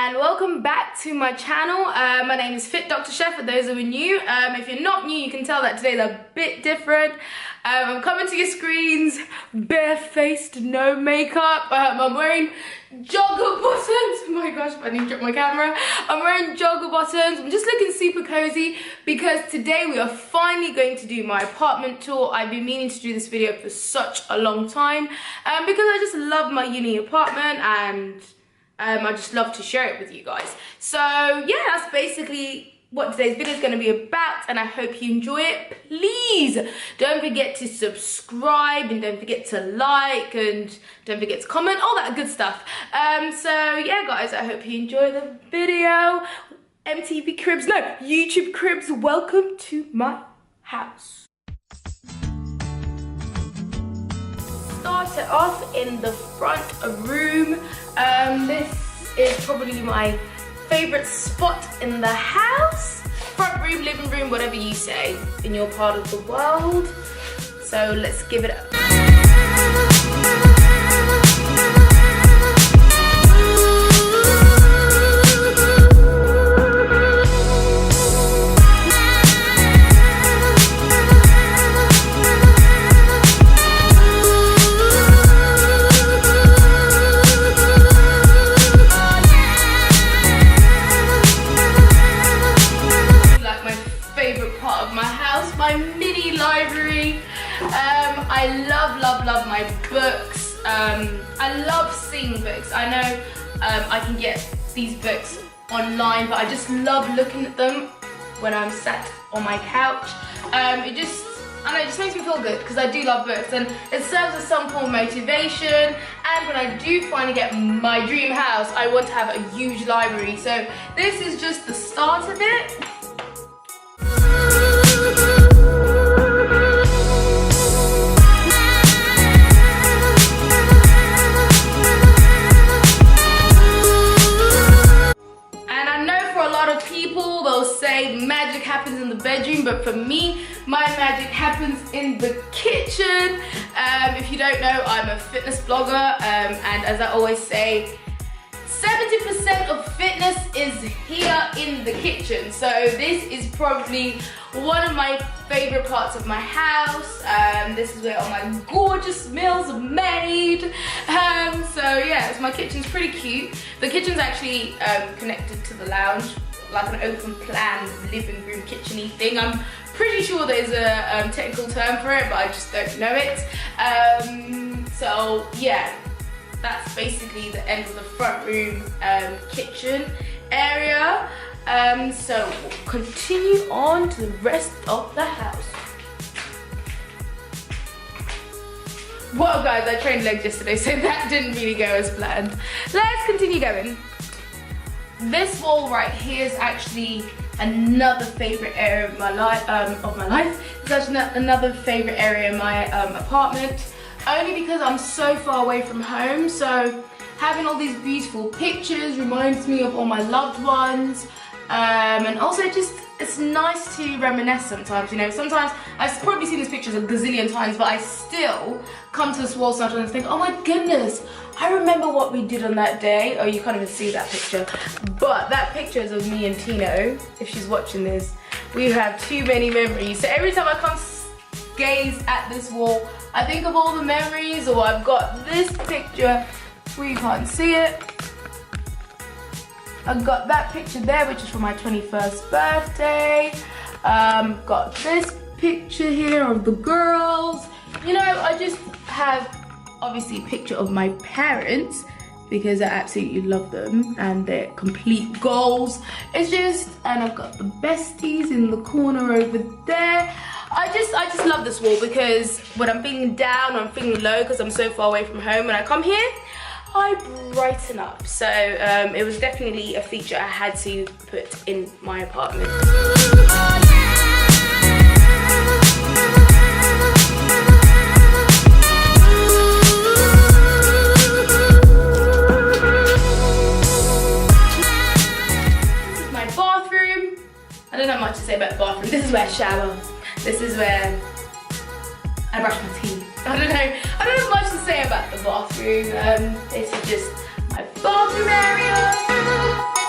and welcome back to my channel. My name is FitDrChef for those who are new. If you're not new, you can tell that today's a bit different. I'm coming to your screens barefaced, no makeup. I'm wearing jogger bottoms. Oh my gosh, I need to drop my camera. I'm wearing jogger bottoms. I'm just looking super cozy because today we are finally going to do my apartment tour. I've been meaning to do this video for such a long time because I just love my uni apartment and I just love to share it with you guys. So yeah, that's basically what today's video is going to be about, and I hope you enjoy it. Please don't forget to subscribe and don't forget to like and don't forget to comment, all that good stuff. So yeah guys, I hope you enjoy the video. MTV Cribs, no, YouTube Cribs, welcome to my house. Start it off in the front room. This is probably my favorite spot in the house. Front room, living room, whatever you say in your part of the world. So let's give it up. I love my books. I love seeing books. I know I can get these books online, but I just love looking at them when I'm sat on my couch. I know, it just makes me feel good because I do love books and it serves as some form of motivation. And when I do finally get my dream house, I want to have a huge library. So this is just the start of it. They'll say magic happens in the bedroom, but for me, my magic happens in the kitchen. If you don't know, I'm a fitness blogger, and as I always say, 70% of fitness is here in the kitchen. So this is probably one of my favorite parts of my house. This is where all my gorgeous meals are made. So yeah, my kitchen's pretty cute. The kitchen's actually connected to the lounge, like an open plan living room kitchen-y thing. I'm pretty sure there's a technical term for it, but I just don't know it. So yeah, that's basically the end of the front room kitchen area. So we'll continue on to the rest of the house. Well guys, I trained legs yesterday, so that didn't really go as planned. Let's continue going. This wall right here is actually another favorite area of my life. It's actually another favorite area in my apartment, only because I'm so far away from home. So having all these beautiful pictures reminds me of all my loved ones, and also just it's nice to reminisce sometimes. You know, sometimes I've probably seen these pictures a gazillion times, but I still come to this wall sometimes and think, oh my goodness, I remember what we did on that day. Oh, you can't even see that picture, but that picture is of me and Tino. If she's watching this, we have too many memories. So every time I come gaze at this wall, I think of all the memories. Or I've got this picture, we can't see it. I've got that picture there, which is for my 21st birthday. Got this picture here of the girls. You know, I just have obviously a picture of my parents because I absolutely love them and their complete goals. It's just, and I've got the besties in the corner over there. I just love this wall because when I'm feeling down or I'm feeling low because I'm so far away from home, when I come here, I brighten up. So it was definitely a feature I had to put in my apartment. I don't have much to say about the bathroom. This is where I shower. This is where I brush my teeth. I don't have much to say about the bathroom. This is just my bathroom area.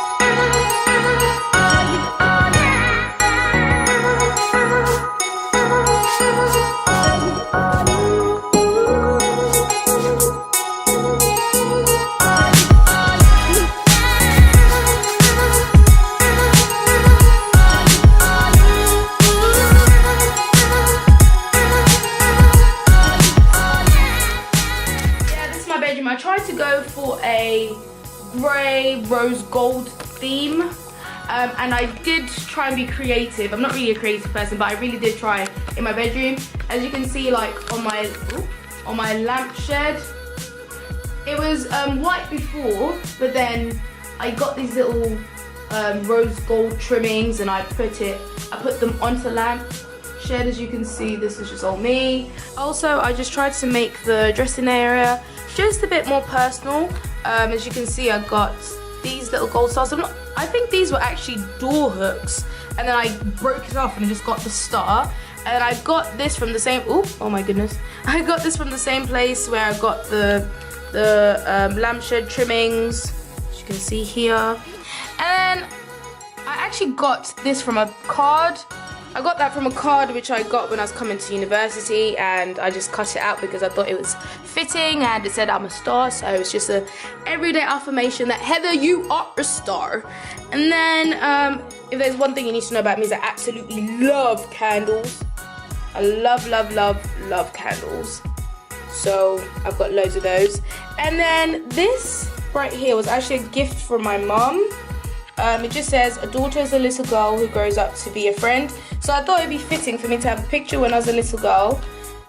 a grey rose gold theme. And I did try and be creative. I'm not really a creative person, but I really did try in my bedroom. As you can see, like on my lampshade, it was white before, but then I got these little rose gold trimmings and I put them onto the lamp shed. As you can see, this is just all me. Also, I just tried to make the dressing area just a bit more personal. As you can see, I got these little gold stars. I think these were actually door hooks, and then I broke it off and I just got the star. And I got this from the same, oh my goodness. I got this from the same place where I got the lampshade trimmings, as you can see here. And I actually got this from a card. I got that from a card which I got when I was coming to university, and I just cut it out because I thought it was fitting, and it said I'm a star, so it's just a everyday affirmation that Heather, you are a star. And then if there's one thing you need to know about me is I absolutely love candles. I love candles. So I've got loads of those. And then this right here was actually a gift from my mum. It just says, a daughter is a little girl who grows up to be a friend. So I thought it'd be fitting for me to have a picture when I was a little girl,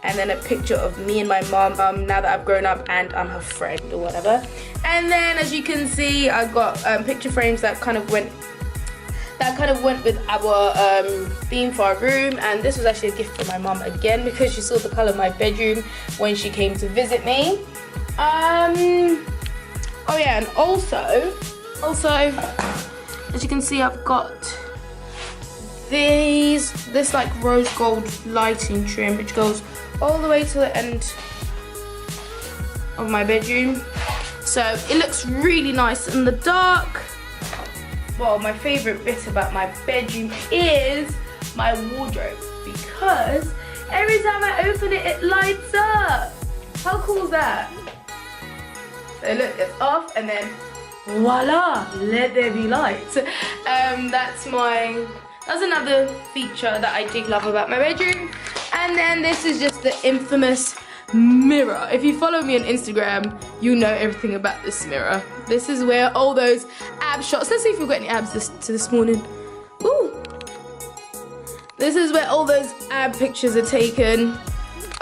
and then a picture of me and my mum now that I've grown up and I'm her friend or whatever. And then as you can see, I got picture frames that kind of went with our theme for our room. And this was actually a gift from my mum again, because she saw the colour of my bedroom when she came to visit me. Oh yeah, and also, as you can see, I've got this like rose gold lighting trim, which goes all the way to the end of my bedroom. So it looks really nice in the dark. Well, my favourite bit about my bedroom is my wardrobe, because every time I open it, it lights up. How cool is that? So look, it's off, and then voila, let there be light. That's another feature that I do love about my bedroom. And then this is just the infamous mirror. If you follow me on Instagram, you know everything about this mirror. This is where all those ab shots, let's see if we've got any abs this morning. Ooh. This is where all those ab pictures are taken.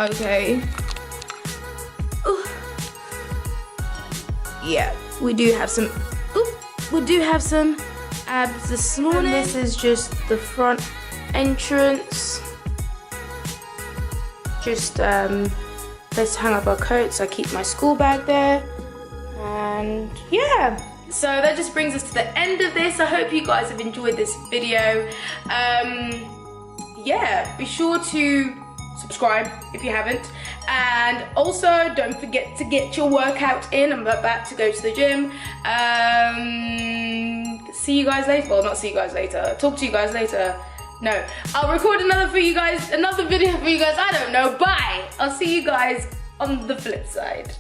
Okay. Ooh. Yeah, we do have some abs this morning. And this is just the front entrance. Just place to hang up our coats. I keep my school bag there. And yeah, so that just brings us to the end of this. I hope you guys have enjoyed this video. Yeah, be sure to subscribe if you haven't, and also don't forget to get your workout in. I'm about to go to the gym. See you guys later. Well, not see you guys later, talk to you guys later. No, I'll record another video for you guys. I don't know. Bye. I'll see you guys on the flip side.